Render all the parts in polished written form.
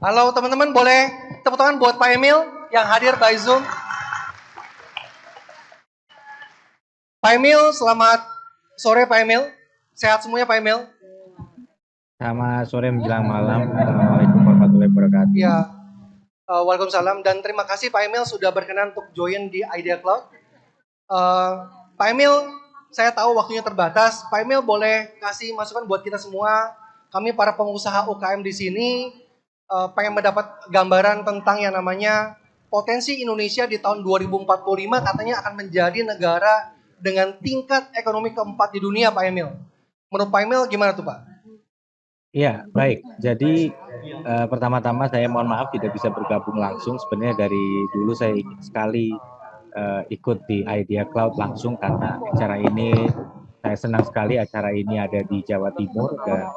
Halo teman-teman, boleh tepuk tangan buat Pak Emil yang hadir by Zoom. Pak Emil, selamat sore Pak Emil. Sehat semuanya Pak Emil? Selamat sore menjelang malam. Assalamualaikum warahmatullahi wabarakatuh. Ya, waalaikumsalam dan terima kasih Pak Emil sudah berkenan untuk join di Idea Cloud. Pak Emil, saya tahu waktunya terbatas. Pak Emil boleh kasih masukan buat kita semua. Kami para pengusaha UKM di sini pengen mendapat gambaran tentang yang namanya potensi Indonesia di tahun 2045 katanya akan menjadi negara dengan tingkat ekonomi keempat di dunia, Pak Emil. Menurut Pak Emil gimana tuh, Pak? Iya, baik. Jadi pertama-tama saya mohon maaf tidak bisa bergabung langsung. Sebenarnya dari dulu saya ingin sekali ikut di Idea Cloud langsung karena acara ini saya senang sekali acara ini ada di Jawa Timur dan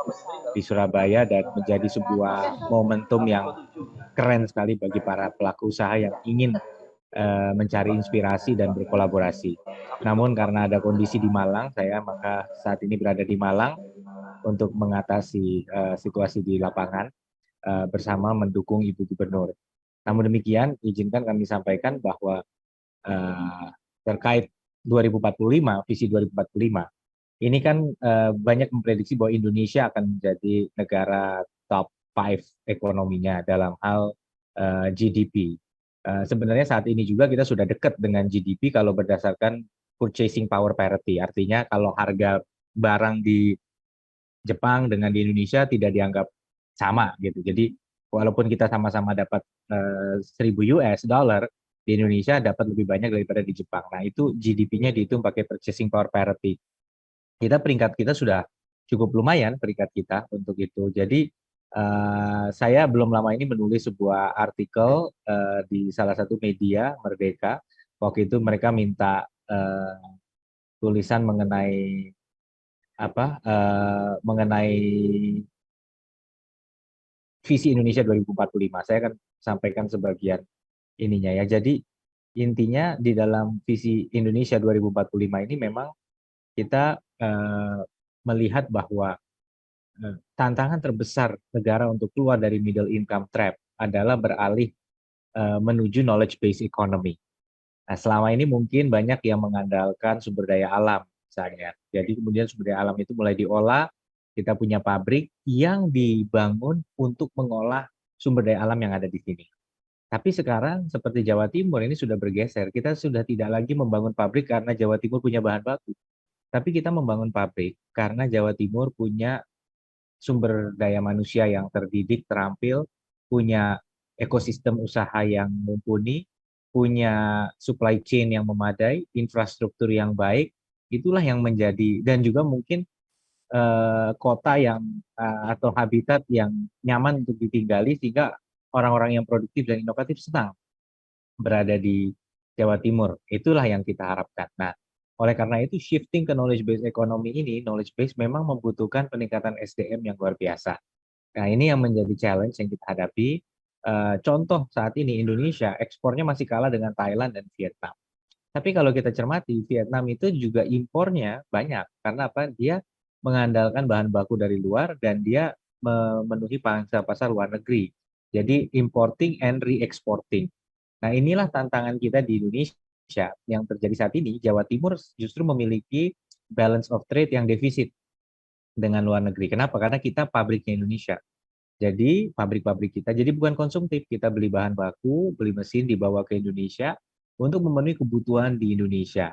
di Surabaya dan menjadi sebuah momentum yang keren sekali bagi para pelaku usaha yang ingin mencari inspirasi dan berkolaborasi. Namun karena ada kondisi di Malang, saya maka saat ini berada di Malang untuk mengatasi situasi di lapangan bersama mendukung Ibu Gubernur. Namun demikian, izinkan kami sampaikan bahwa terkait 2045, visi 2045, ini kan banyak memprediksi bahwa Indonesia akan menjadi negara top 5 ekonominya dalam hal GDP. Sebenarnya saat ini juga kita sudah dekat dengan GDP kalau berdasarkan purchasing power parity. Artinya kalau harga barang di Jepang dengan di Indonesia tidak dianggap sama gitu. Jadi walaupun kita sama-sama dapat 1000 US dollar, di Indonesia dapat lebih banyak daripada di Jepang. Nah, itu GDP-nya dihitung pakai purchasing power parity. Peringkat kita sudah cukup lumayan peringkat kita untuk itu. Jadi saya belum lama ini menulis sebuah artikel di salah satu media Merdeka. Waktu itu mereka minta tulisan mengenai mengenai visi Indonesia 2045. Saya akan sampaikan sebagian ininya ya. Jadi intinya di dalam visi Indonesia 2045 ini memang kita melihat bahwa tantangan terbesar negara untuk keluar dari middle income trap adalah beralih menuju knowledge based economy. Nah, selama ini mungkin banyak yang mengandalkan sumber daya alam misalnya. Jadi kemudian sumber daya alam itu mulai diolah, kita punya pabrik yang dibangun untuk mengolah sumber daya alam yang ada di sini. Tapi sekarang seperti Jawa Timur ini sudah bergeser, kita sudah tidak lagi membangun pabrik karena Jawa Timur punya bahan baku. Tapi kita membangun pabrik karena Jawa Timur punya sumber daya manusia yang terdidik, terampil, punya ekosistem usaha yang mumpuni, punya supply chain yang memadai, infrastruktur yang baik, itulah yang menjadi, dan juga mungkin kota yang atau habitat yang nyaman untuk ditinggali sehingga orang-orang yang produktif dan inovatif senang berada di Jawa Timur. Itulah yang kita harapkan. Nah, oleh karena itu shifting ke knowledge based economy ini, knowledge based memang membutuhkan peningkatan SDM yang luar biasa. Nah, ini yang menjadi challenge yang kita hadapi. Contoh saat ini Indonesia ekspornya masih kalah dengan Thailand dan Vietnam. Tapi kalau kita cermati, Vietnam itu juga impornya banyak. Karena apa? Dia mengandalkan bahan baku dari luar dan dia memenuhi pangsa pasar luar negeri. Jadi importing and re-exporting. Nah, inilah tantangan kita di Indonesia yang terjadi saat ini. Jawa Timur justru memiliki balance of trade yang defisit dengan luar negeri. Kenapa? Karena kita pabriknya Indonesia. Jadi pabrik-pabrik kita, jadi bukan konsumtif, kita beli bahan baku, beli mesin dibawa ke Indonesia untuk memenuhi kebutuhan di Indonesia.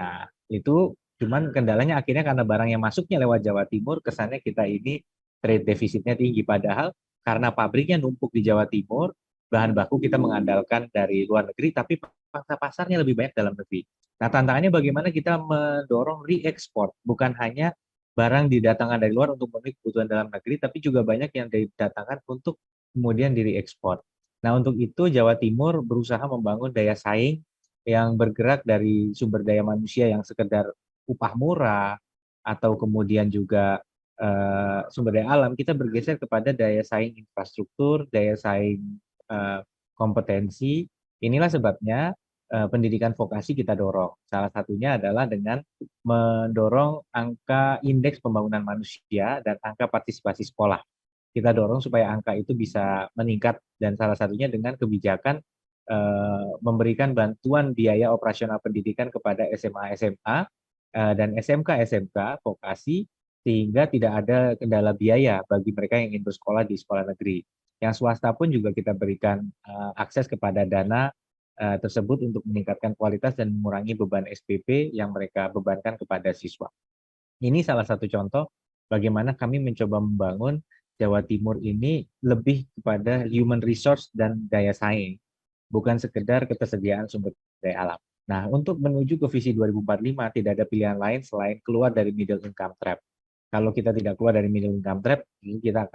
Nah, itu cuman kendalanya akhirnya karena barang yang masuknya lewat Jawa Timur, kesannya kita ini trade defisitnya tinggi. Padahal karena pabriknya numpuk di Jawa Timur, bahan baku kita mengandalkan dari luar negeri, tapi pangsa pasarnya lebih banyak dalam negeri. Nah, tantangannya bagaimana kita mendorong re-export, bukan hanya barang didatangkan dari luar untuk memenuhi kebutuhan dalam negeri, tapi juga banyak yang didatangkan untuk kemudian diri ekspor. Nah, untuk itu Jawa Timur berusaha membangun daya saing yang bergerak dari sumber daya manusia yang sekedar upah murah atau kemudian juga sumber daya alam, kita bergeser kepada daya saing infrastruktur, daya saing kompetensi. Inilah sebabnya pendidikan vokasi kita dorong. Salah satunya adalah dengan mendorong angka indeks pembangunan manusia dan angka partisipasi sekolah. kita dorong supaya angka itu bisa meningkat dan salah satunya dengan kebijakan memberikan bantuan biaya operasional pendidikan kepada SMA-SMA dan SMK-SMK vokasi sehingga tidak ada kendala biaya bagi mereka yang ingin bersekolah di sekolah negeri. Yang swasta pun juga kita berikan akses kepada dana tersebut untuk meningkatkan kualitas dan mengurangi beban SPP yang mereka bebankan kepada siswa. Ini salah satu contoh bagaimana kami mencoba membangun Jawa Timur ini lebih kepada human resource dan daya saing, bukan sekedar ketersediaan sumber daya alam. Nah, untuk menuju ke visi 2045 tidak ada pilihan lain selain keluar dari middle income trap. Kalau kita tidak keluar dari middle income trap, ini kita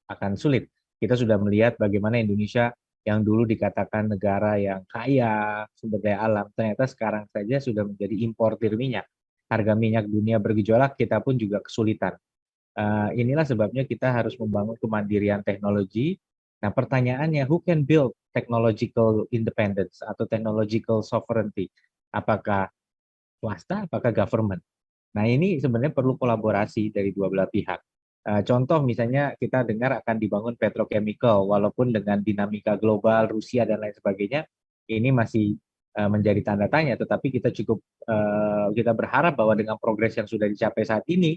akan sulit. Kita sudah melihat bagaimana Indonesia yang dulu dikatakan negara yang kaya sumber daya alam, ternyata sekarang saja sudah menjadi importir minyak. Harga minyak dunia bergejolak, kita pun juga kesulitan. Inilah sebabnya kita harus membangun kemandirian teknologi. Nah, pertanyaannya, who can build technological independence atau technological sovereignty? Apakah swasta, apakah government? Nah, ini sebenarnya perlu kolaborasi dari dua belah pihak. Contoh misalnya kita dengar akan dibangun petrochemical, walaupun dengan dinamika global, Rusia dan lain sebagainya, ini masih menjadi tanda tanya. Tetapi kita berharap bahwa dengan progres yang sudah dicapai saat ini,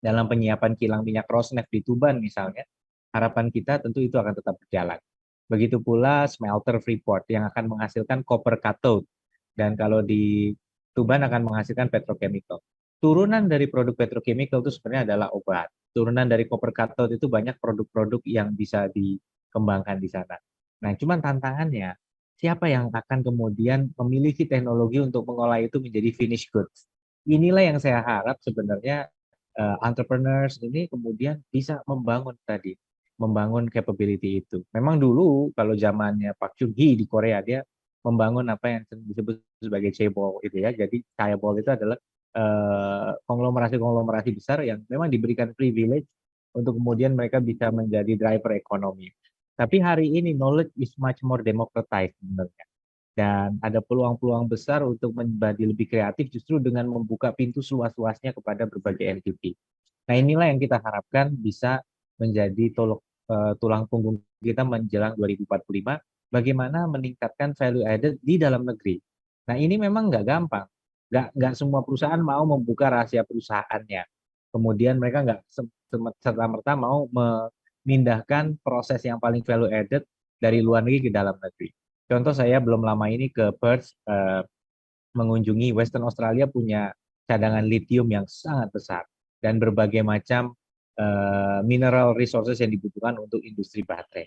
dalam penyiapan kilang minyak Rosneft di Tuban misalnya, harapan kita tentu itu akan tetap berjalan. Begitu pula smelter Freeport yang akan menghasilkan copper cathode, dan kalau di Tuban akan menghasilkan petrochemical. Turunan dari produk petrochemical itu sebenarnya adalah obat. Turunan dari copper cathode itu banyak produk-produk yang bisa dikembangkan di sana. Nah, cuman tantangannya, siapa yang akan kemudian memiliki teknologi untuk mengolah itu menjadi finished goods? Inilah yang saya harap sebenarnya entrepreneurs ini kemudian bisa membangun capability itu. Memang dulu kalau zamannya Pak Chung Hee di Korea, dia membangun apa yang disebut sebagai chaebol itu ya. Jadi chaebol itu adalah konglomerasi-konglomerasi besar yang memang diberikan privilege untuk kemudian mereka bisa menjadi driver ekonomi. Tapi hari ini knowledge is much more democratized sebenarnya. Dan ada peluang-peluang besar untuk menjadi lebih kreatif justru dengan membuka pintu seluas-luasnya kepada berbagai entity. Nah, inilah yang kita harapkan bisa menjadi tulang punggung kita menjelang 2045, bagaimana meningkatkan value added di dalam negeri. Nah, ini memang nggak gampang. Nggak semua perusahaan mau membuka rahasia perusahaannya. Kemudian mereka nggak serta-merta mau memindahkan proses yang paling value added dari luar negeri ke dalam negeri. Contoh saya belum lama ini ke Perth mengunjungi Western Australia punya cadangan lithium yang sangat besar dan berbagai macam mineral resources yang dibutuhkan untuk industri baterai.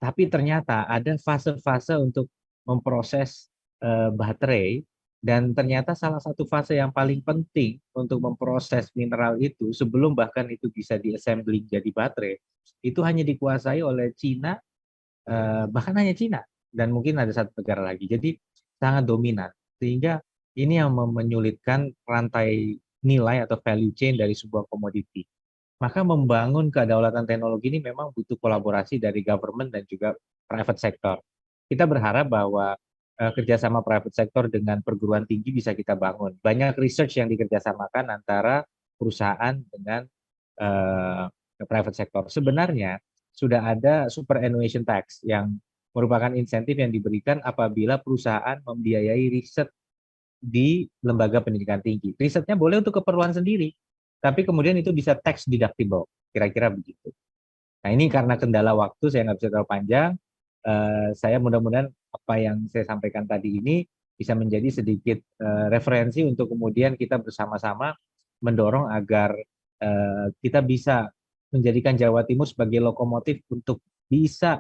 Tapi ternyata ada fase-fase untuk memproses baterai dan ternyata salah satu fase yang paling penting untuk memproses mineral itu sebelum bahkan itu bisa diassembly jadi baterai itu hanya dikuasai oleh Cina, bahkan hanya Cina dan mungkin ada satu negara lagi. Jadi sangat dominan sehingga ini yang menyulitkan rantai nilai atau value chain dari sebuah komoditi. Maka membangun kedaulatan teknologi ini memang butuh kolaborasi dari government dan juga private sector. Kita berharap bahwa kerjasama private sector dengan perguruan tinggi bisa kita bangun. Banyak research yang dikerjasamakan antara perusahaan dengan private sector. Sebenarnya sudah ada superannuation tax yang merupakan insentif yang diberikan apabila perusahaan membiayai riset di lembaga pendidikan tinggi. Risetnya boleh untuk keperluan sendiri, tapi kemudian itu bisa tax deductible, kira-kira begitu. Nah, ini karena kendala waktu, saya nggak bisa terlalu panjang. Saya mudah-mudahan apa yang saya sampaikan tadi ini bisa menjadi sedikit referensi untuk kemudian kita bersama-sama mendorong agar kita bisa menjadikan Jawa Timur sebagai lokomotif untuk bisa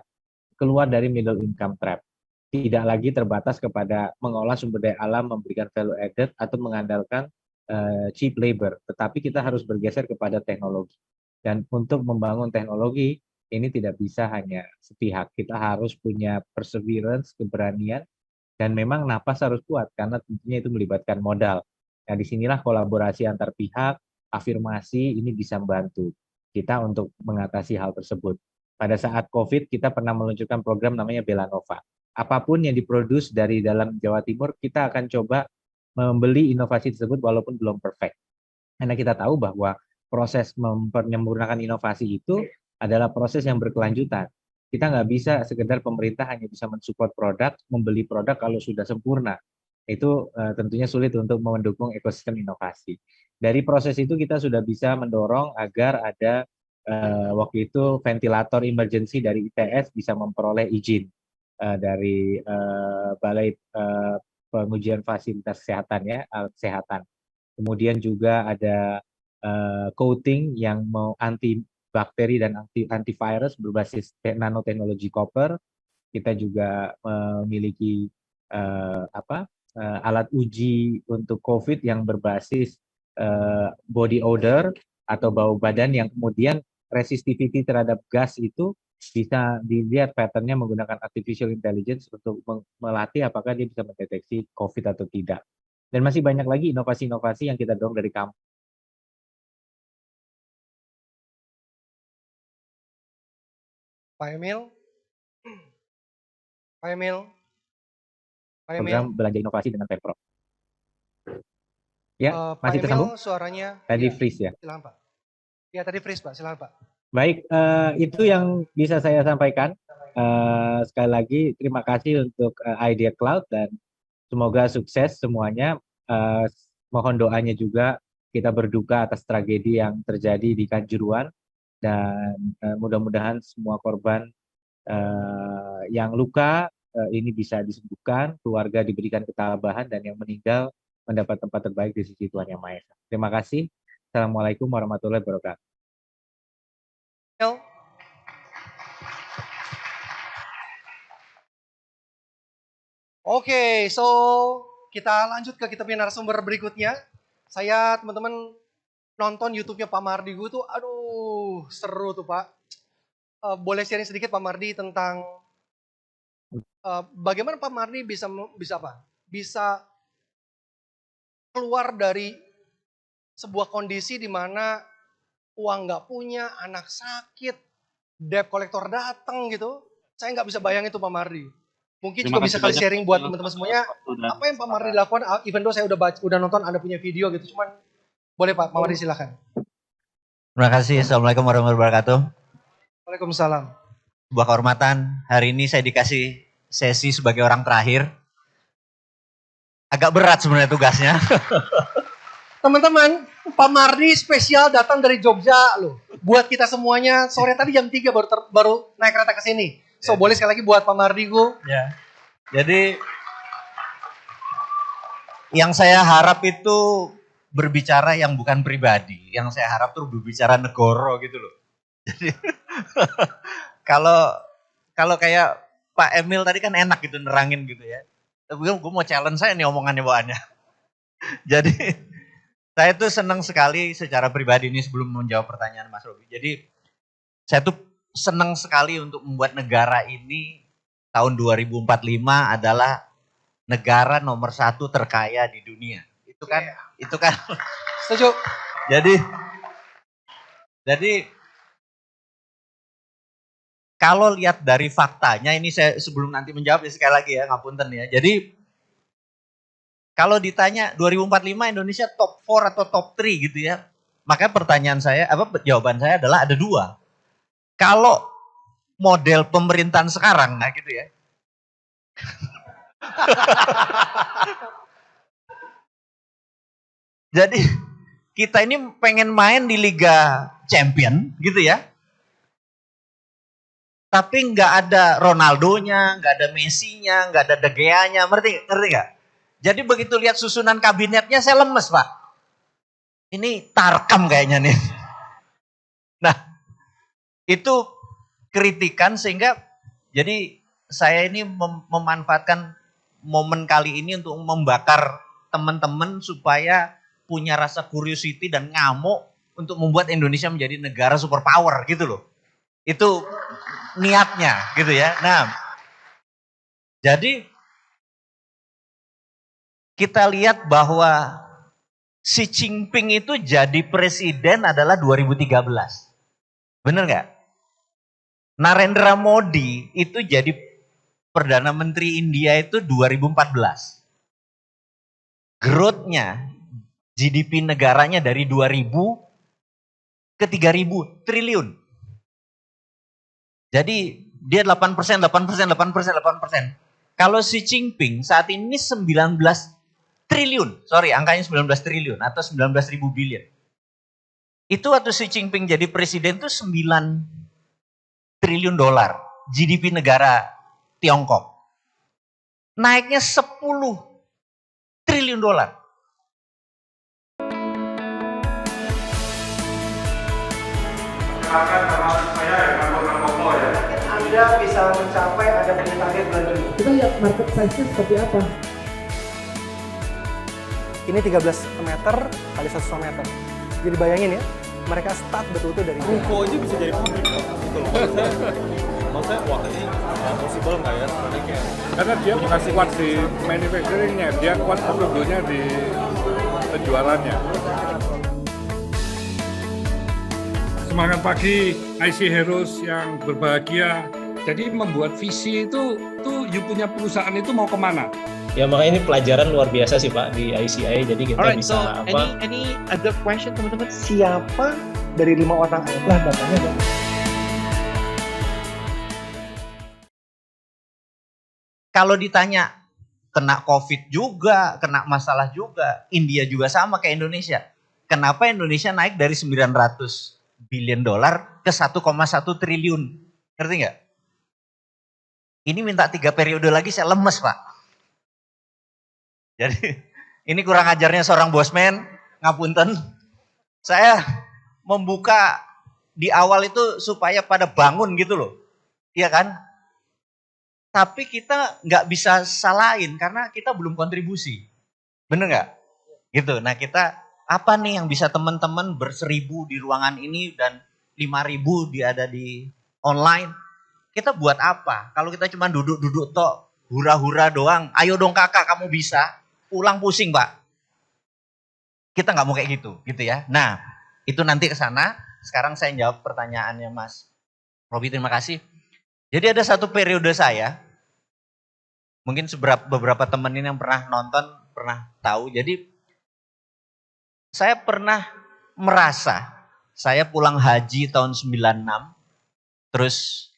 keluar dari middle income trap. Tidak lagi terbatas kepada mengolah sumber daya alam, memberikan value added, atau mengandalkan cheap labor. Tetapi kita harus bergeser kepada teknologi. Dan untuk membangun teknologi, ini tidak bisa hanya sepihak. Kita harus punya perseverance, keberanian, dan memang napas harus kuat, karena tentunya itu melibatkan modal. Nah, disinilah kolaborasi antar pihak, afirmasi, ini bisa membantu kita untuk mengatasi hal tersebut. Pada saat COVID, kita pernah meluncurkan program namanya Belanova. Apapun yang diproduksi dari dalam Jawa Timur, kita akan coba membeli inovasi tersebut walaupun belum perfect. Karena kita tahu bahwa proses menyempurnakan inovasi itu adalah proses yang berkelanjutan. Kita nggak bisa sekedar pemerintah hanya bisa mensupport produk, membeli produk kalau sudah sempurna. Itu tentunya sulit untuk mendukung ekosistem inovasi. Dari proses itu kita sudah bisa mendorong agar ada waktu itu ventilator emergency dari ITS bisa memperoleh izin dari Balai Pengujian Fasilitas Kesehatan ya, alat kesehatan. Kemudian juga ada coating yang mau anti bakteri dan antivirus berbasis nanoteknologi copper. Kita juga memiliki alat uji untuk COVID yang berbasis body odor atau bau badan yang kemudian resistivity terhadap gas itu bisa dilihat patternnya menggunakan artificial intelligence untuk melatih apakah dia bisa mendeteksi COVID atau tidak. Dan masih banyak lagi inovasi-inovasi yang kita dorong dari kampus. Pak Emil, Pak Emil, Pak Program Emil. belanja inovasi dengan Pemprov. Ya, Pak masih tersambung? Emil suaranya. Tadi Ya, freeze ya. silakan Pak. Ya tadi freeze Pak, silakan Pak. Baik, itu yang bisa saya sampaikan. Sekali lagi terima kasih untuk Idea Cloud dan semoga sukses semuanya. Mohon doanya juga, kita berduka atas tragedi yang terjadi di Kanjuruhan dan mudah-mudahan semua korban yang luka ini bisa disembuhkan, keluarga diberikan ketabahan dan yang meninggal mendapat tempat terbaik di sisi Tuhan Yang Maha Esa. Terima kasih. Assalamualaikum warahmatullahi wabarakatuh. Oke, so kita lanjut ke kita punya narasumber berikutnya. Saya teman-teman nonton YouTube-nya Pak Mardi tuh, aduh seru tuh Pak. Boleh sharing sedikit Pak Mardi tentang bagaimana Pak Mardi bisa apa? Bisa keluar dari sebuah kondisi di mana uang nggak punya, anak sakit, debt kolektor datang gitu. Saya nggak bisa bayangin itu Pak Mardi. Mungkin Terima juga bisa kasih kali banyak sharing buat teman-teman semuanya. dan Apa yang Pak Mardi lakukan, even though saya udah nonton Anda punya video gitu. Cuman boleh Pak Mardi silakan. Terima kasih. Assalamualaikum warahmatullahi wabarakatuh. Waalaikumsalam. Sebuah kehormatan. Hari ini saya dikasih sesi sebagai orang terakhir. Agak berat sebenarnya tugasnya. Teman-teman, Pak Mardi spesial datang dari Jogja loh. Buat kita semuanya, sore tadi jam 3 baru naik kereta ke sini. So, boleh sekali lagi buat Pak Mardi Ya. Jadi yang saya harap itu berbicara yang bukan pribadi. Yang saya harap tuh berbicara negoro gitu loh. Jadi kalau kayak Pak Emil tadi kan enak gitu nerangin gitu ya. Tapi gue mau challenge saya nih omongannya bawaannya. Jadi saya tuh senang sekali secara pribadi ini sebelum menjawab pertanyaan Mas Robi. Jadi saya tuh senang sekali untuk membuat negara ini tahun 2045 adalah negara nomor 1 terkaya di dunia. Itu kan. Setuju. Jadi kalau lihat dari faktanya, ini saya sebelum nanti menjawab sekali lagi ya, ngapunten ya. Jadi kalau ditanya 2045 Indonesia top 4 atau top 3 gitu ya. Maka pertanyaan saya, jawaban saya adalah ada 2. Kalau model pemerintahan sekarang, nah gitu ya. Jadi kita ini pengen main di Liga Champion gitu ya. Tapi nggak ada Ronaldonya, nggak ada Messi-nya, nggak ada De Gea-nya, ngerti nggak? Jadi begitu lihat susunan kabinetnya saya lemes Pak. Ini tarkam kayaknya nih. Nah, itu kritikan sehingga jadi saya ini memanfaatkan momen kali ini untuk membakar teman-teman supaya punya rasa curiosity dan ngamuk untuk membuat Indonesia menjadi negara superpower gitu loh. Itu niatnya gitu ya. Nah, jadi kita lihat bahwa Xi Jinping itu jadi presiden adalah 2013. Bener nggak? Narendra Modi itu jadi Perdana Menteri India itu 2014. Growth-nya, GDP negaranya dari 2000 ke 3000 triliun. Jadi dia 8%, 8%, 8%, 8%. Kalau Xi Jinping saat ini 19 triliun, angkanya 19 triliun atau 19.000 billion. Itu waktu Xi Jinping jadi presiden itu 9 triliun dolar GDP negara Tiongkok. Naiknya 10 triliun dolar. Anda bisa mencapai ada punya target bulan ini. Kita lihat market size-nya seperti apa. Ini 13 meter kali 1,5 meter. Jadi bayangin ya, mereka start betul-betul dari Ruko aja bisa jadi publik gitu loh. Maksudnya wah ini possible nggak ya sebenarnya kayak. Karena dia bukan kuat di manufacturingnya, dia kuat produknya di penjualannya. Semangat pagi, IC Heroes yang berbahagia. Jadi membuat visi itu tuh you punya perusahaan itu mau kemana? Ya makanya ini pelajaran luar biasa sih Pak di ICI. Jadi kita Alright, bisa so apa? any other question teman-teman? siapa dari 5 orang lah datanya dong. Kalau ditanya kena COVID juga, kena masalah juga, India juga sama kayak Indonesia. Kenapa Indonesia naik dari 900 billion dolar ke 1,1 triliun? Ngerti nggak? Ini minta 3 periode lagi saya lemes Pak. Jadi ini kurang ajarnya seorang bosman, ngapunten. Saya membuka di awal itu supaya pada bangun gitu loh. Iya kan? Tapi kita nggak bisa salahin karena kita belum kontribusi. Bener nggak? Gitu. Nah kita apa nih yang bisa teman-teman berseribu di ruangan ini dan 5.000 ada di online. Kita buat apa? Kalau kita cuma duduk-duduk tok, hura-hura doang. Ayo dong kakak kamu bisa. Pulang pusing Pak. Kita nggak mau kayak gitu ya. Nah itu nanti ke sana. Sekarang saya jawab pertanyaannya Mas Robi, terima kasih. Jadi ada satu periode saya, mungkin beberapa teman ini yang pernah nonton, pernah tahu. Jadi saya pernah merasa, saya pulang haji tahun 96, terus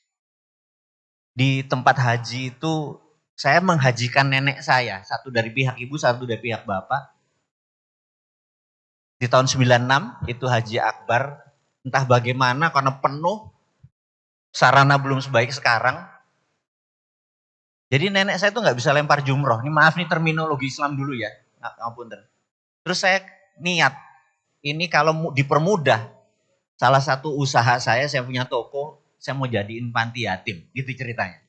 di tempat haji itu saya menghajikan nenek saya, satu dari pihak ibu, satu dari pihak bapak. Di tahun 96 itu haji akbar, entah bagaimana karena penuh, sarana belum sebaik sekarang. Jadi nenek saya tuh nggak bisa lempar jumroh. Ini maaf nih terminologi Islam dulu ya, ngapunten. Terus saya niat, ini kalau dipermudah, salah satu usaha saya punya toko, saya mau jadiin panti yatim, gitu ceritanya.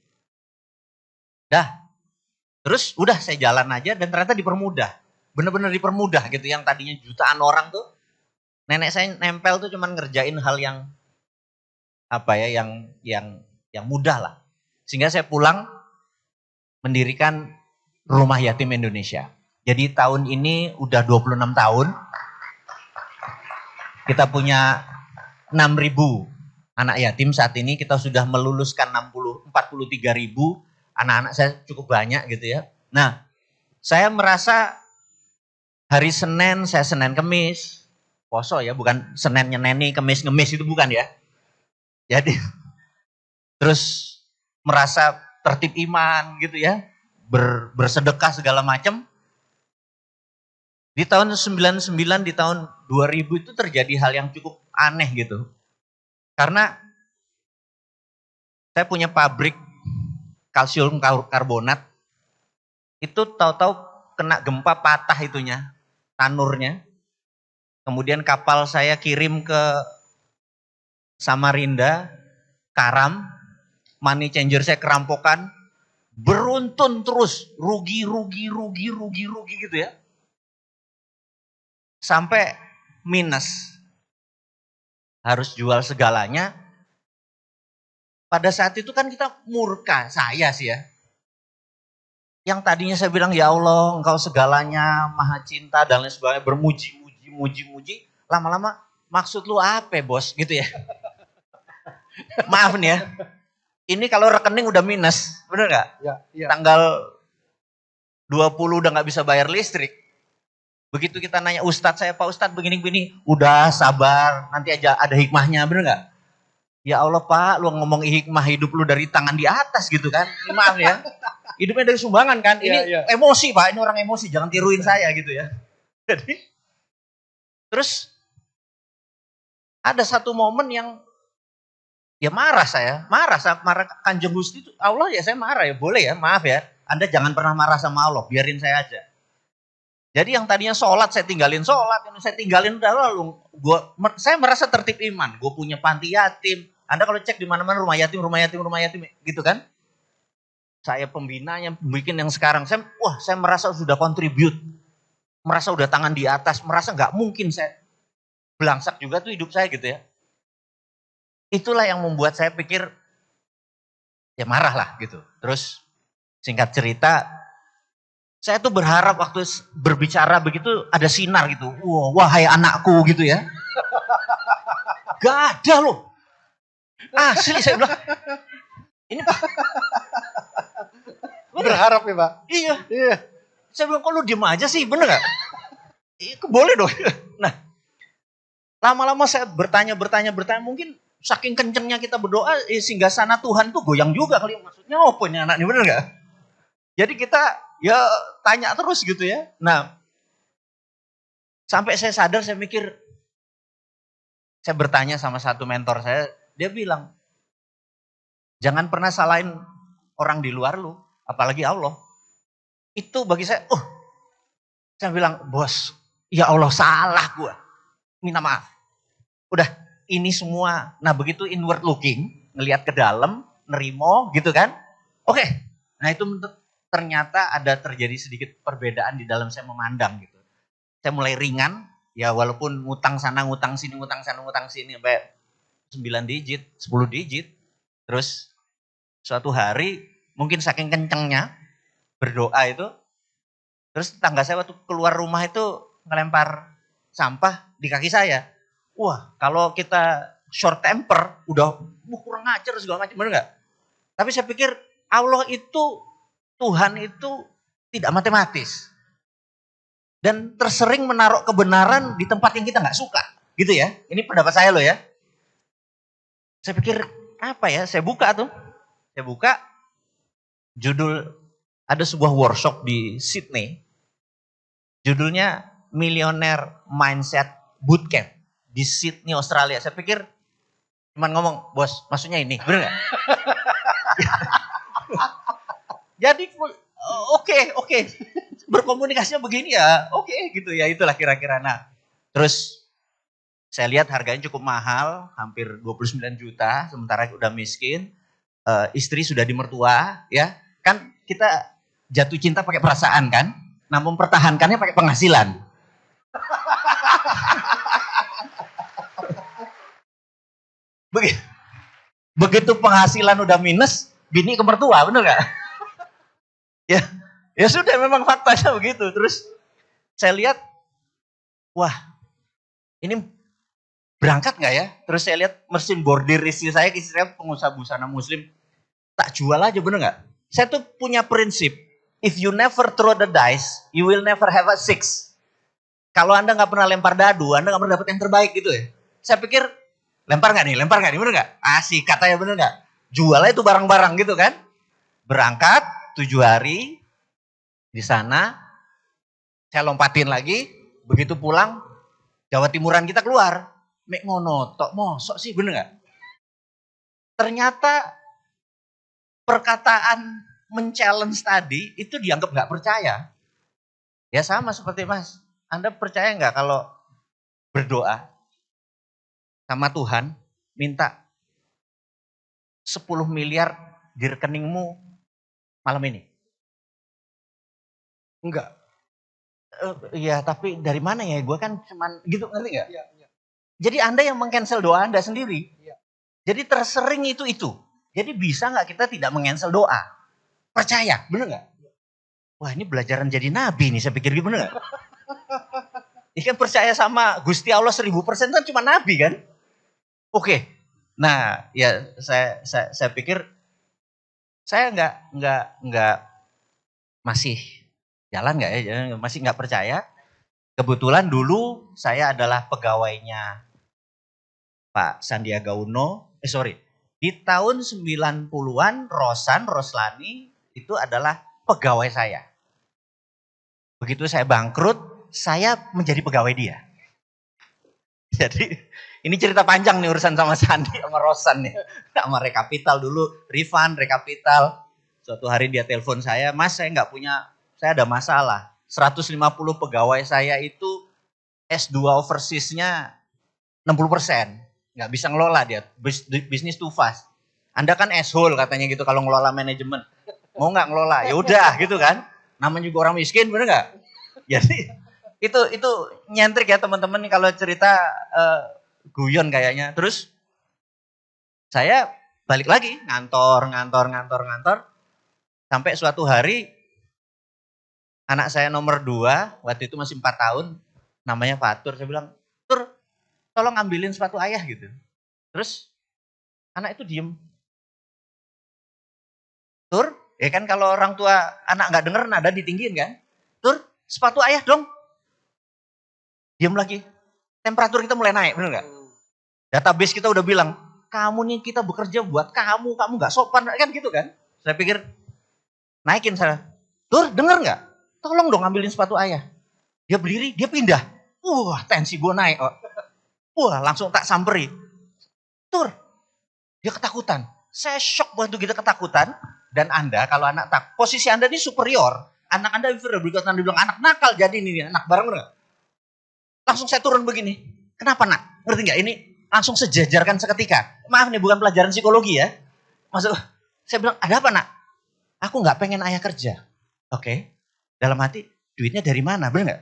Terus udah saya jalan aja dan ternyata dipermudah. Bener-bener dipermudah gitu, yang tadinya jutaan orang tuh, nenek saya nempel tuh cuman ngerjain hal yang yang mudah lah. Sehingga saya pulang mendirikan Rumah Yatim Indonesia. Jadi tahun ini udah 26 tahun. Kita punya 6.000 anak yatim saat ini. Kita sudah meluluskan 43.000. Anak-anak saya cukup banyak gitu ya. Nah, saya merasa hari Senin, saya Senin Kemis. Poso ya, bukan Senin nyeneni, Kemis ngemis, itu bukan ya. Jadi, terus merasa tertib iman gitu ya. Bersedekah segala macam. Di tahun 99, di tahun 2000 itu terjadi hal yang cukup aneh gitu. Karena saya punya pabrik kalsium karbonat, itu tahu-tahu kena gempa patah itunya, tanurnya. Kemudian kapal saya kirim ke Samarinda, karam, money changer saya kerampokan, beruntun terus, rugi gitu ya. Sampai minus. Harus jual segalanya. Pada saat itu kan kita murka, saya sih ya. Yang tadinya saya bilang, ya Allah engkau segalanya, maha cinta dan lain sebagainya, bermuji-muji. Lama-lama maksud lu apa bos gitu ya. Maaf nih ya. Ini kalau rekening udah minus, bener gak? Ya. Tanggal 20 udah gak bisa bayar listrik. Begitu kita nanya Ustadz, saya Pak Ustadz begini-begini, udah sabar, nanti aja ada hikmahnya, bener gak? Ya Allah Pak, lu ngomong hikmah hidup lu dari tangan di atas gitu kan. Ini maaf ya. Hidupnya dari sumbangan kan. Ini Iya. emosi Pak, ini orang emosi. Jangan tiruin saya gitu ya. Jadi, terus ada satu momen yang ya marah saya. Marah Kanjeng Gusti itu. Allah ya saya marah ya. Boleh ya, maaf ya. Anda jangan pernah marah sama Allah, biarin saya aja. Jadi yang tadinya sholat, saya tinggalin sholat. Yang saya tinggalin udah lalu. Saya merasa tertib iman. Gue punya panti yatim. Anda kalau cek di mana-mana rumah yatim gitu kan. Saya pembinanya, bikin yang sekarang. Saya merasa sudah kontribut. Merasa udah tangan di atas. Merasa nggak mungkin saya belangsak juga tuh hidup saya gitu ya. Itulah yang membuat saya pikir, ya marah lah gitu. Terus singkat cerita, saya tuh berharap waktu berbicara begitu ada sinar gitu. Wahai anakku gitu ya. Gak ada loh. Asli saya bilang. Ini Berharap ya Pak? Iya. Iya. Saya bilang kok lu diem aja sih, bener gak? Boleh dong. Nah, lama-lama saya bertanya. Mungkin saking kencengnya kita berdoa, singgah sana Tuhan tuh goyang juga kali. Maksudnya apa ini anak ini, bener gak? Jadi kita ya tanya terus gitu ya. Nah, sampai saya sadar, saya mikir, saya bertanya sama satu mentor saya, dia bilang, jangan pernah salahin orang di luar lu, apalagi Allah. Itu bagi saya, saya bilang, bos, ya Allah salah gua, minta maaf. Udah, ini semua, nah begitu inward looking, ngelihat ke dalam, nerimo gitu kan. Oke, nah itu ternyata ada terjadi sedikit perbedaan di dalam saya memandang gitu. Saya mulai ringan, ya walaupun ngutang sana, ngutang sini, sampai 9 digit, 10 digit. Terus suatu hari, mungkin saking kencengnya berdoa itu, terus tetangga saya waktu keluar rumah itu ngelempar sampah di kaki saya. Wah, kalau kita short temper, udah kurang ajar segala macam, bener gak? Tapi saya pikir Allah itu, Tuhan itu tidak matematis. Dan tersering menaruh kebenaran di tempat yang kita gak suka. Gitu ya, ini pendapat saya loh ya. Saya pikir, apa ya, saya buka tuh. Saya buka, judul, ada sebuah workshop di Sydney. Judulnya Millionaire Mindset Bootcamp di Sydney, Australia. Saya pikir, cuman ngomong, bos, maksudnya ini, bener gak? Jadi, oke. Berkomunikasinya begini ya, oke gitu ya, itulah kira-kira. Nah, terus saya lihat harganya cukup mahal, hampir 29 juta, sementara udah miskin. Istri sudah di mertua, ya. Kan kita jatuh cinta pakai perasaan kan, nah mempertahankannya pakai penghasilan. Begitu penghasilan udah minus, bini ke mertua, bener gak? Ya sudah, memang faktanya begitu. Terus saya lihat, wah ini berangkat gak ya? Terus saya lihat mesin bordir istri saya pengusaha busana muslim, tak jual aja, bener gak? Saya tuh punya prinsip, if you never throw the dice, you will never have a six. Kalau Anda gak pernah lempar dadu, Anda gak pernah dapat yang terbaik gitu ya. Saya pikir, lempar gak nih, bener gak? Asik, katanya bener gak? Jual aja tuh barang-barang gitu kan. Berangkat, 7 hari, di sana, saya lompatin lagi, begitu pulang, Jawa Timuran kita keluar. Mek ngono tok, mosok sih, bener gak? Ternyata perkataan men-challenge tadi itu dianggap gak percaya. Ya sama seperti Mas, Anda percaya gak kalau berdoa sama Tuhan, minta 10 miliar di rekeningmu malam ini? Enggak. Iya, tapi dari mana ya? Gue kan cuman gitu, ngerti gak? Iya. Jadi Anda yang meng-cancel doa Anda sendiri. Iya. Jadi tersering itu. Jadi bisa gak kita tidak meng-cancel doa? Percaya, bener gak? Wah, ini belajaran jadi nabi nih, saya pikir gitu, bener gak? Ini kan percaya sama Gusti Allah 1000% kan cuma nabi kan? Oke. Nah, ya saya pikir saya nggak masih jalan nggak ya? Masih nggak percaya. Kebetulan dulu saya adalah pegawainya Pak Sandiaga Uno Di tahun 90-an Roslani itu adalah pegawai saya. Begitu saya bangkrut, saya menjadi pegawai dia. Jadi ini cerita panjang nih urusan sama Sandi sama Rosan nih. Sama Rekapital dulu, refund Rekapital. Suatu hari dia telepon saya, "Mas, saya ada masalah. 150 pegawai saya itu S2 overseas-nya 60%. Nggak bisa ngelola dia, bisnis too fast. Anda kan asshole katanya gitu kalau ngelola manajemen. Mau nggak ngelola? Ya udah gitu kan. Namanya juga orang miskin, bener nggak? Jadi itu nyentrik ya teman-teman nih kalau cerita guyon kayaknya. Terus saya balik lagi ngantor. Sampai suatu hari anak saya nomor 2, waktu itu masih 4 tahun, namanya Fatur. Saya bilang, "Tur, tolong ambilin sepatu ayah," gitu. Terus anak itu diem. "Tur," ya kan kalau orang tua anak nggak denger nada ditinggiin kan. "Tur, sepatu ayah dong." Diem lagi. Temperatur kita mulai naik, bener nggak? Database kita udah bilang, "Kamu nih kita bekerja buat kamu nggak sopan," kan gitu kan? Saya pikir naikin saya. "Tur, denger nggak? Tolong dong ambilin sepatu ayah." Dia berdiri, dia pindah. Wah, tensi gue naik. Wah, langsung tak samperi. "Tur," dia ketakutan. Saya shock waktu kita ketakutan. Dan Anda, kalau posisi Anda ini superior. Anak Anda berikutnya bilang, anak nakal jadi ini, anak bareng nggak? Langsung saya turun begini. "Kenapa nak?" Ngerti nggak? Ini langsung sejajarkan seketika. Maaf nih, bukan pelajaran psikologi ya. Saya bilang, "Ada apa nak?" "Aku nggak pengen ayah kerja." Oke. Dalam hati, duitnya dari mana? Bener nggak?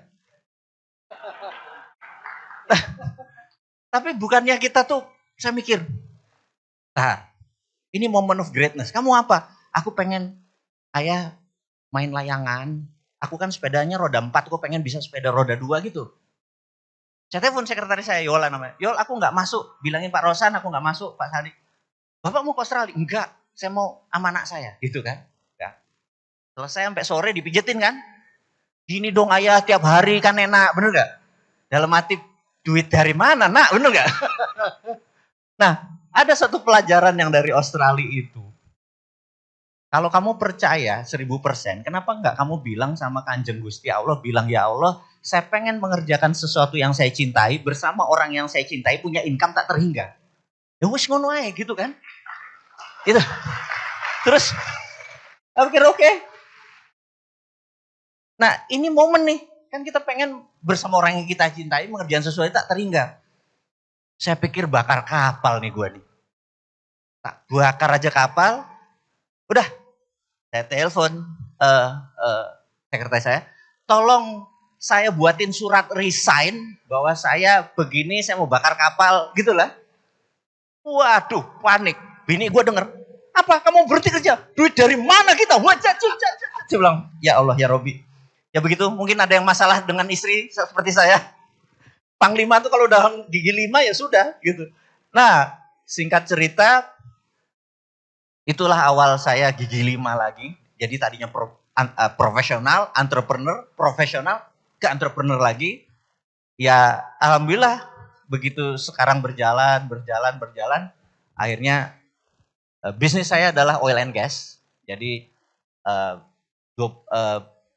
Tapi bukannya kita tuh, saya mikir, ini moment of greatness. Kamu apa? "Aku pengen ayah main layangan. Aku kan sepedanya roda 4, aku pengen bisa sepeda roda 2 gitu." Saya telepon sekretaris saya, Yola namanya. "Yol, aku nggak masuk. Bilangin Pak Rosan aku nggak masuk, Pak Sandi." "Bapak mau ke Australia?" "Enggak, saya mau sama anak saya." Gitu kan. Ya. Selesai sampai sore dipijetin kan. "Gini dong ayah, tiap hari kan enak." Bener nggak? Dalam hati, duit dari mana nak? Bener nggak? Nah, ada satu pelajaran yang dari Australia itu. Kalau kamu percaya 1000%, kenapa enggak kamu bilang sama Kanjeng Gusti Allah, bilang, "Ya Allah, saya pengen mengerjakan sesuatu yang saya cintai bersama orang yang saya cintai punya income tak terhingga." Ya wis ngono ae gitu kan. Gitu. Terus aku pikir oke. Nah, ini momen nih. Kan kita pengen bersama orang yang kita cintai mengerjakan sesuatu tak terhingga. Saya pikir bakar kapal nih gua nih. Tak bakar aja kapal. Udah. Saya telepon sekretaris saya, "Tolong saya buatin surat resign bahwa saya begini, saya mau bakar kapal," gitu lah. Waduh, panik. Bini gue denger, "Apa? Kamu berhenti kerja? Duit dari mana kita?" Saya bilang, "Ya Allah, ya Robi." Ya begitu, mungkin ada yang masalah dengan istri seperti saya. Panglima tuh kalau udah gigi 5 ya sudah gitu. Nah, singkat cerita, itulah awal saya gigi 5 lagi. Jadi tadinya profesional, entrepreneur, profesional ke entrepreneur lagi. Ya alhamdulillah begitu sekarang berjalan. Akhirnya bisnis saya adalah oil and gas. Jadi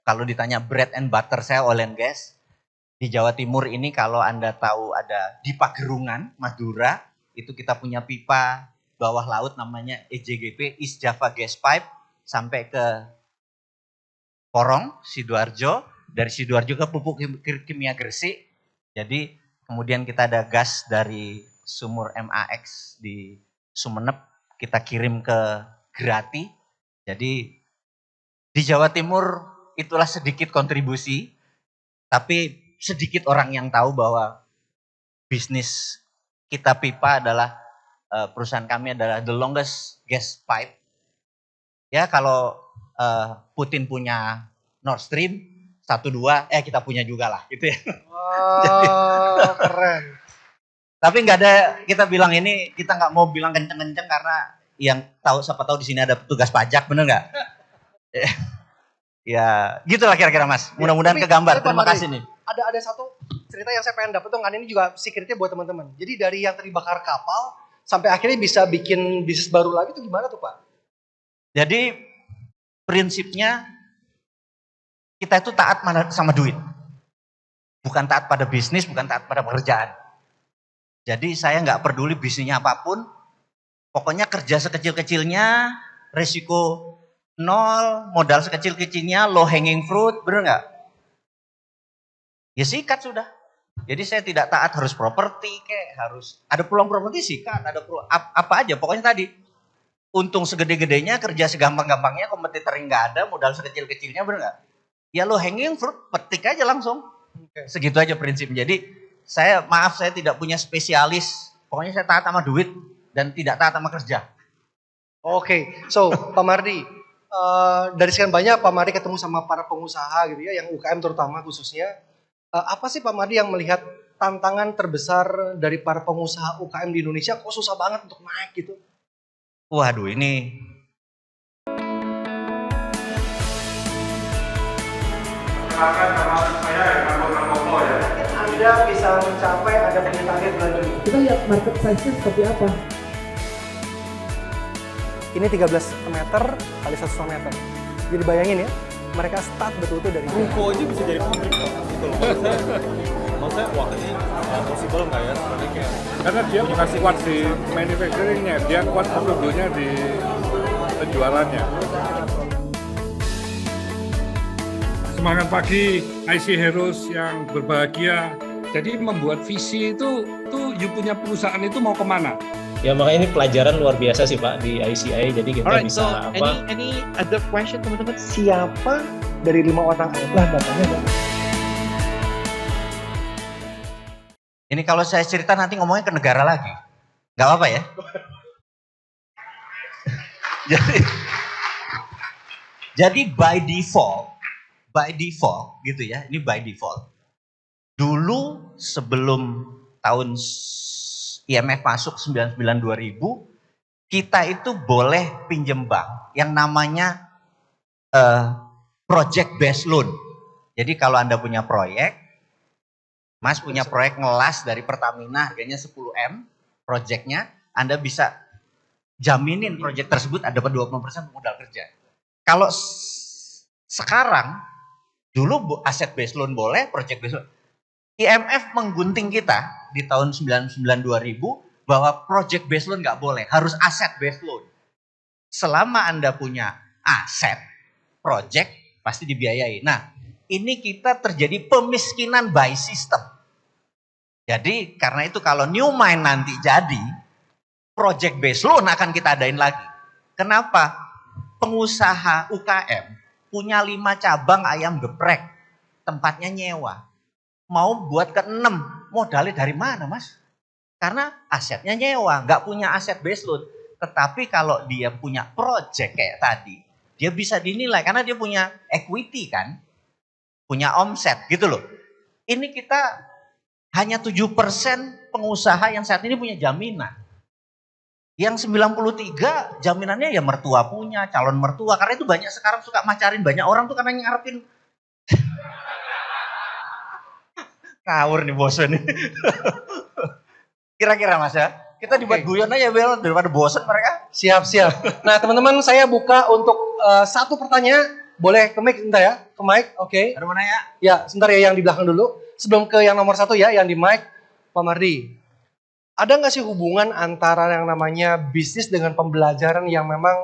kalau ditanya bread and butter saya oil and gas. Di Jawa Timur ini kalau Anda tahu ada di Pagerungan, Madura, itu kita punya pipa bawah laut namanya EJGP, East Java Gas Pipe, sampai ke Porong, Sidoarjo, dari Sidoarjo ke Pupuk Kimia Gresik. Jadi kemudian kita ada gas dari sumur MAX di Sumeneb, kita kirim ke Grati. Jadi di Jawa Timur itulah sedikit kontribusi, tapi sedikit orang yang tahu bahwa bisnis kita pipa adalah perusahaan kami adalah the longest gas pipe. Ya kalau Putin punya Nord Stream 1-2, kita punya juga lah gitu ya. Wow, keren. Tapi nggak ada, kita bilang ini, kita nggak mau bilang kenceng-kenceng karena yang tahu, siapa tahu di sini ada petugas pajak, bener nggak? Ya, gitulah kira-kira Mas. Mudah-mudahan kegambar. Terima kasih nih. Ada satu cerita yang saya pengen dapat tuh, kan ini juga secretnya buat teman-teman. Jadi dari yang tadi bakar kapal sampai akhirnya bisa bikin bisnis baru lagi itu gimana tuh Pak? Jadi prinsipnya kita itu taat sama duit. Bukan taat pada bisnis, bukan taat pada pekerjaan. Jadi saya nggak peduli bisnisnya apapun, pokoknya kerja sekecil-kecilnya, resiko nol, modal sekecil-kecilnya, low hanging fruit, bener nggak? Ya sikat sudah. Jadi saya tidak taat harus properti, harus ada peluang properti sikat, ada peluang apa aja, pokoknya tadi. Untung segede-gedenya, kerja segampang-gampangnya, kompetitornya nggak ada, modal sekecil-kecilnya, bener nggak? Ya low hanging fruit, petik aja langsung. Segitu aja prinsipnya. Jadi saya tidak punya spesialis, pokoknya saya taat sama duit dan tidak taat sama kerja. Oke, so Pak Mardi, dari sekian banyak Pak Mardi ketemu sama para pengusaha gitu ya, yang UKM terutama khususnya. Apa sih Pak Mardi yang melihat tantangan terbesar dari para pengusaha UKM di Indonesia kok susah banget untuk naik gitu? Waduh ini. Anda bisa mencapai ada punya target bulan Juni. Kita lihat market size-nya seperti apa. Ini 13 meter kali 1,5 meter. Jadi bayangin ya, mereka start betul-betul dari Ruko aja bisa jadi pabrik Pak. Gitu loh. Maksudnya wah ini possible nggak ya sebenarnya kayak Karena dia bukan kuat di manufacturingnya, dia kuat produknya di penjualannya. Semangat pagi IC Heroes yang berbahagia. Jadi membuat visi itu you punya perusahaan itu mau kemana? Ya makanya ini pelajaran luar biasa sih Pak di ICI. Jadi kita Alright, bisa so any other question teman-teman? siapa dari 5 orang lah datanya ada. Ini kalau saya cerita nanti ngomongnya ke negara lagi. Nggak apa-apa ya? jadi by default gitu ya, ini by default. Dulu sebelum tahun IMF masuk 99-2000, kita itu boleh pinjem bank yang namanya project based loan. Jadi kalau Anda punya proyek, Mas punya proyek ngelas dari Pertamina harganya 10M, proyeknya Anda bisa jaminin proyek tersebut ada dapat 20% modal kerja. Kalau sekarang, dulu aset based loan boleh, project based loan. IMF menggunting kita di tahun 99-2000 bahwa project based loan nggak boleh, harus aset based loan. Selama Anda punya aset, project pasti dibiayai. Nah, ini kita terjadi pemiskinan by system. Jadi karena itu kalau new mine nanti jadi, project based loan akan kita adain lagi. Kenapa? Pengusaha UKM punya 5 cabang ayam geprek, tempatnya nyewa. Mau buat ke-6, modalnya dari mana Mas? Karena asetnya nyewa, nggak punya aset based loan. Tetapi kalau dia punya project kayak tadi, dia bisa dinilai karena dia punya equity kan, punya omset gitu loh. Ini kita hanya 7% pengusaha yang saat ini punya jaminan. Yang 93 jaminannya ya mertua punya, calon mertua. Karena itu banyak sekarang suka macarin banyak orang tuh karena ngarepin. Ngawur nih bosen nih. Kira-kira Mas ya, kita dibuat guyon aja Bel daripada bosen mereka. Siap. Nah teman-teman saya buka untuk satu pertanyaan. Boleh ke mic sebentar ya, ke mic, oke. Ada mana ya? Ya sebentar ya yang di belakang dulu. Sebelum ke yang nomor 1 ya, yang di mic, Pak Mardi. Ada nggak sih hubungan antara yang namanya bisnis dengan pembelajaran yang memang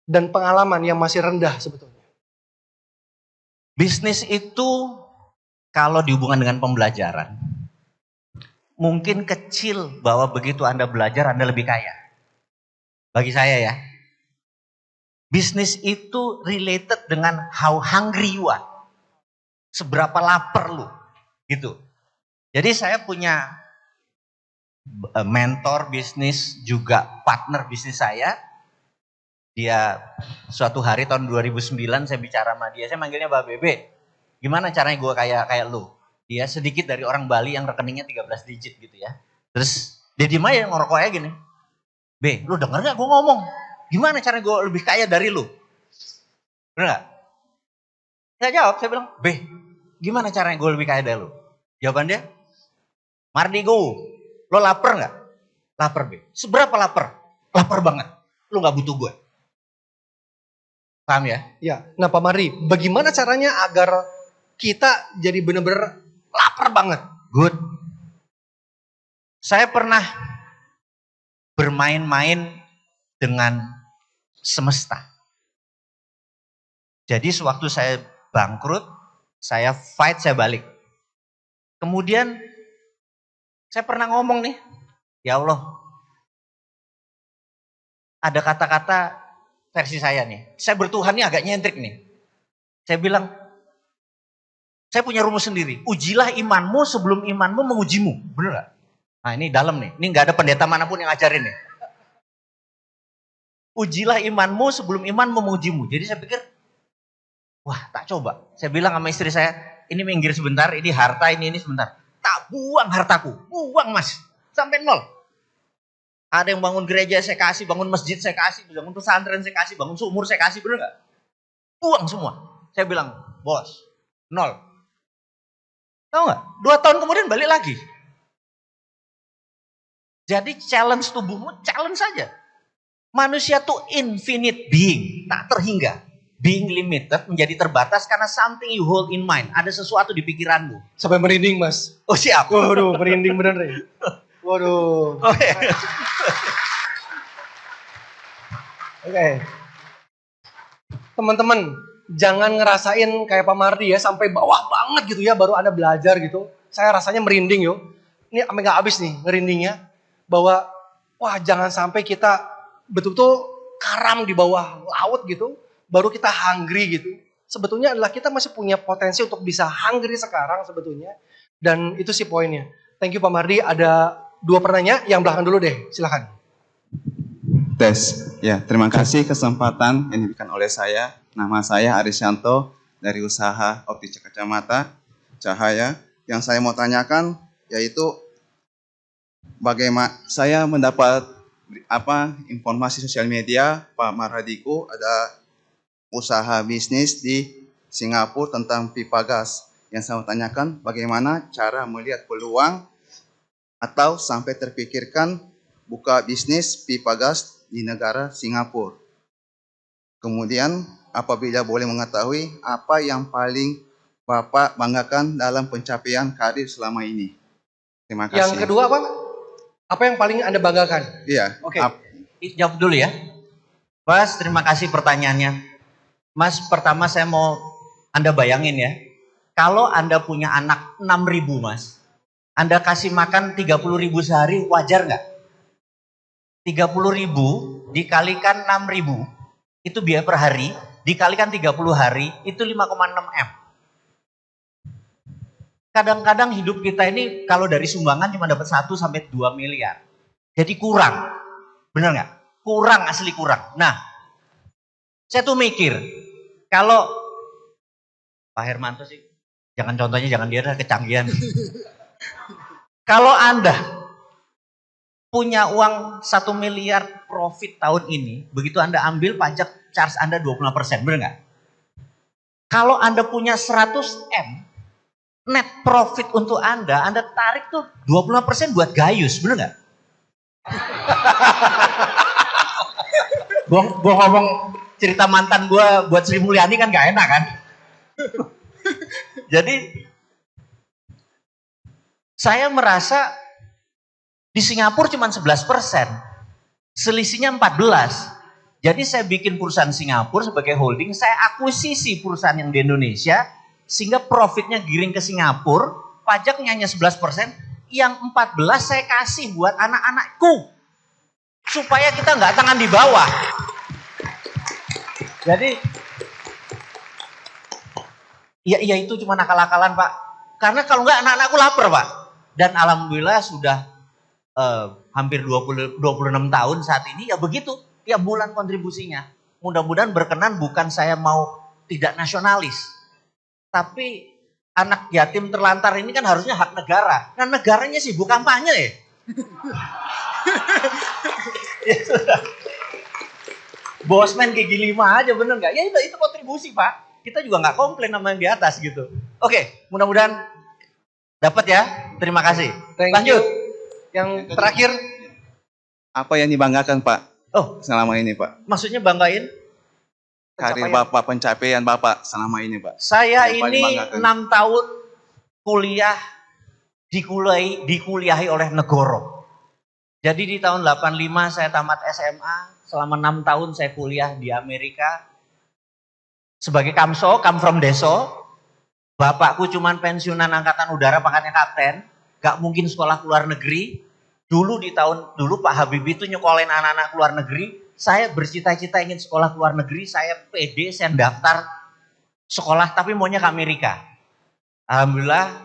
dan pengalaman yang masih rendah sebetulnya? Bisnis itu kalau dihubungkan dengan pembelajaran, mungkin kecil bahwa begitu Anda belajar Anda lebih kaya. Bagi saya ya. Bisnis itu related dengan how hungry you are. Seberapa lapar lu. Gitu. Jadi saya punya mentor bisnis, juga partner bisnis saya. Dia suatu hari tahun 2009 saya bicara sama dia, saya manggilnya Mbak Bebe. Gimana caranya gue kayak lu? Dia sedikit dari orang Bali yang rekeningnya 13 digit gitu ya. Terus dia diem aja ngerokok aja gini. Be, lu denger gak gue ngomong? Gimana caranya gue lebih kaya dari lu? Bener gak? Saya jawab, saya bilang, Be, gimana caranya gue lebih kaya dari lu? Jawaban dia, Mardi go, lo lapar gak? Lapar, Be. Seberapa lapar? Lapar banget. Lu gak butuh gue. Paham ya? Ya. Nah Pak Mardi, bagaimana caranya agar kita jadi benar-benar lapar banget? Good. Saya pernah bermain-main dengan semesta. Jadi sewaktu saya bangkrut, saya fight, saya balik. Kemudian saya pernah ngomong nih, ya Allah, ada kata-kata versi saya nih. Saya bertuhan nih agak nyentrik nih. Saya bilang, saya punya rumus sendiri. Ujilah imanmu sebelum imanmu mengujimu. Bener gak? Nah ini dalam nih. Ini gak ada pendeta manapun yang ngajarin nih. Ujilah imanmu sebelum imanmu mengujimu. Jadi saya pikir, wah tak coba. Saya bilang sama istri saya, ini minggir sebentar, ini harta, ini sebentar. Tak buang hartaku. Buang mas. Sampai nol. Ada yang bangun gereja saya kasih, bangun masjid saya kasih, bangun pesantren saya kasih, bangun sumur saya kasih. Bener gak? Buang semua. Saya bilang, bos, nol. Tahu nggak? 2 tahun kemudian balik lagi. Jadi challenge tubuhmu, challenge saja. Manusia tuh infinite being, tak terhingga. Being limited menjadi terbatas karena something you hold in mind. Ada sesuatu di pikiranmu. Sampai merinding mas. Oh siap. Waduh, merinding bener nih. Waduh. Oke. Oke. Teman-teman, jangan ngerasain kayak Pak Mardi ya, sampai bawah banget gitu ya, baru Anda belajar gitu. Saya rasanya merinding yuk. Ini sampai gak habis nih merindingnya. Bahwa, wah jangan sampai kita betul-betul karam di bawah laut gitu, baru kita hungry gitu. Sebetulnya adalah kita masih punya potensi untuk bisa hungry sekarang sebetulnya. Dan itu sih poinnya. Thank you Pak Mardi, ada 2 pertanyaan, yang belakang dulu deh, silakan. Tes, ya terima kasih kesempatan yang diberikan oleh saya. Nama saya Arisyanto dari usaha optik kacamata Cahaya. Yang saya mau tanyakan yaitu bagaimana saya mendapat informasi sosial media Pak Marhadiku ada usaha bisnis di Singapura tentang pipa gas. Yang saya mau tanyakan bagaimana cara melihat peluang atau sampai terpikirkan buka bisnis pipa gas di negara Singapura. Kemudian apabila boleh mengetahui apa yang paling Bapak banggakan dalam pencapaian karir selama ini. Terima kasih. Yang kedua apa? Apa yang paling Anda banggakan? Iya. Oke. Jawab dulu ya. Mas, terima kasih pertanyaannya. Mas, pertama saya mau Anda bayangin ya. Kalau Anda punya anak 6.000 mas, Anda kasih makan 30.000 sehari, wajar nggak? 30.000 dikalikan 6.000, itu biaya per hari, dikalikan 30 hari, itu 5,6 M. Kadang-kadang hidup kita ini kalau dari sumbangan cuma dapat 1 sampai 2 miliar. Jadi kurang. Benar nggak? Kurang, asli kurang. Nah, saya tuh mikir, kalau Pak Hermanto sih, jangan contohnya, jangan dia ada kecanggihan. Kalau Anda punya uang 1 miliar profit tahun ini, begitu Anda ambil pajak charge Anda 25%, benar nggak? Kalau Anda punya 100 M, net profit untuk Anda tarik tuh 25% buat gayus, bener nggak? Gua ngomong cerita mantan gua buat Sri Mulyani kan gak enak kan? Jadi saya merasa di Singapura cuma 11%, selisihnya 14%. Jadi saya bikin perusahaan Singapura sebagai holding, saya akuisisi perusahaan yang di Indonesia, sehingga profitnya giring ke Singapura, pajaknya hanya 11%, yang 14% saya kasih buat anak-anakku. Supaya kita nggak tangan di bawah. Jadi, ya itu cuma akal-akalan Pak. Karena kalau nggak anak-anakku lapar Pak. Dan alhamdulillah sudah hampir 26 tahun saat ini, ya begitu. Tiap bulan kontribusinya. Mudah-mudahan berkenan, bukan saya mau tidak nasionalis. Tapi anak yatim terlantar ini kan harusnya hak negara. Nah negaranya sibuk kampanye ya. Ya sudah. Bosman gigi 5 aja bener nggak? Ya itu kontribusi Pak. Kita juga nggak komplain sama yang di atas gitu. Oke, mudah-mudahan dapat ya. Terima kasih. Thank Lanjut. you. Yang terakhir, Apa yang dibanggakan Pak Oh, selama ini Pak? maksudnya banggain? Karir Pencapaian. Bapak, pencapaian Bapak selama ini Pak. Saya Yang paling ini banggakan. 6 tahun kuliah dikuliahi oleh negoro. Jadi di tahun 85 saya tamat SMA, selama 6 tahun saya kuliah di Amerika sebagai kamso, come from deso. Bapakku cuman pensiunan angkatan udara pangkatnya kapten, gak mungkin sekolah ke luar negeri. Dulu Pak Habibie itu nyekolahin anak-anak ke luar negeri. Saya bercita-cita ingin sekolah ke luar negeri, saya pede, saya daftar sekolah tapi maunya ke Amerika. Alhamdulillah,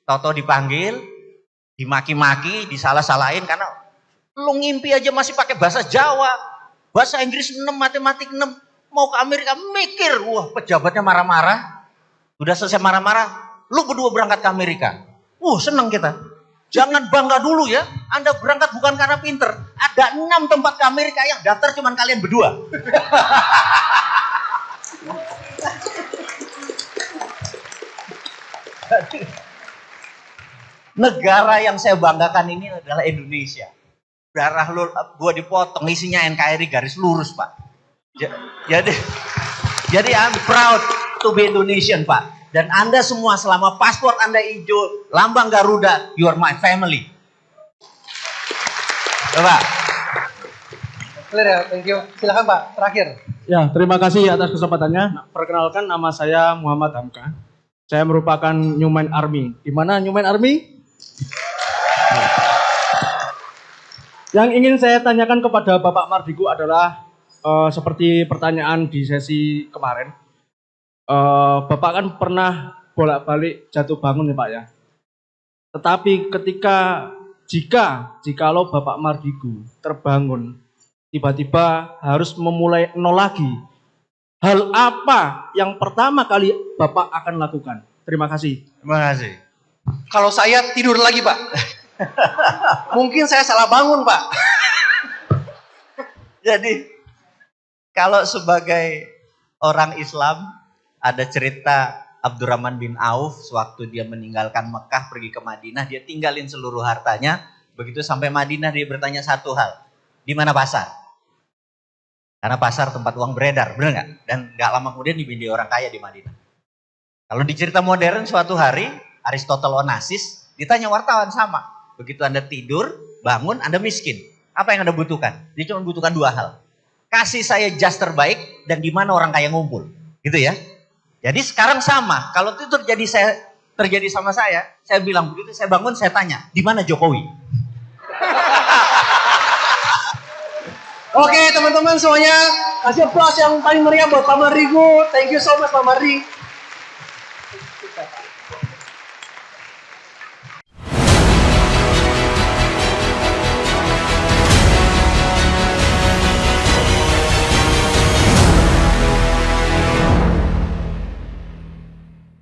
toto dipanggil, dimaki-maki, disalah-salahin karena lu ngimpi aja masih pakai bahasa Jawa, bahasa Inggris 6, matematik 6, mau ke Amerika mikir, wah pejabatnya marah-marah. Udah selesai marah-marah, lu berdua berangkat ke Amerika. Seneng kita. Jangan bangga dulu ya, Anda berangkat bukan karena pinter. Ada 6 tempat ke Amerika yang daftar cuma kalian berdua. Negara yang saya banggakan ini adalah Indonesia. Darah lu, gua dipotong, isinya NKRI garis lurus Pak. Jadi I'm proud to be Indonesian Pak. Dan Anda semua selama paspor Anda hijau, lambang Garuda, you are my family. Coba. Clear ya, thank you. Silakan Pak, terakhir. Ya, terima kasih atas kesempatannya. Perkenalkan, nama saya Muhammad Hamka. Saya merupakan Newman Army. Di mana Newman Army? Yang ingin saya tanyakan kepada Bapak Mardigu adalah seperti pertanyaan di sesi kemarin. Bapak kan pernah bolak-balik jatuh bangun ya Pak ya. Tetapi jikalau Bapak Mardigu terbangun, tiba-tiba harus memulai nol lagi, hal apa yang pertama kali Bapak akan lakukan? Terima kasih. Terima kasih. Kalau saya tidur lagi Pak. Mungkin saya salah bangun Pak. Jadi kalau sebagai orang Islam ada cerita Abdurrahman bin Auf sewaktu dia meninggalkan Mekah pergi ke Madinah, dia tinggalin seluruh hartanya. Begitu sampai Madinah dia bertanya satu hal, di mana pasar? Karena pasar tempat uang beredar, benar nggak? Dan nggak lama kemudian dibidik orang kaya di Madinah. Kalau di cerita modern suatu hari Aristotle Onassis ditanya wartawan sama. Begitu Anda tidur, bangun, Anda miskin. Apa yang Anda butuhkan? Dia cuma butuhkan 2 hal. Kasih saya jas terbaik dan di mana orang kaya ngumpul. Gitu ya. Jadi sekarang sama. Kalau itu terjadi sama saya bilang begitu saya bangun saya tanya, di mana Jokowi? Oke teman-teman semuanya, kasih applause yang paling meriah buat Pak Mardigu. Thank you so much Pak Mardi.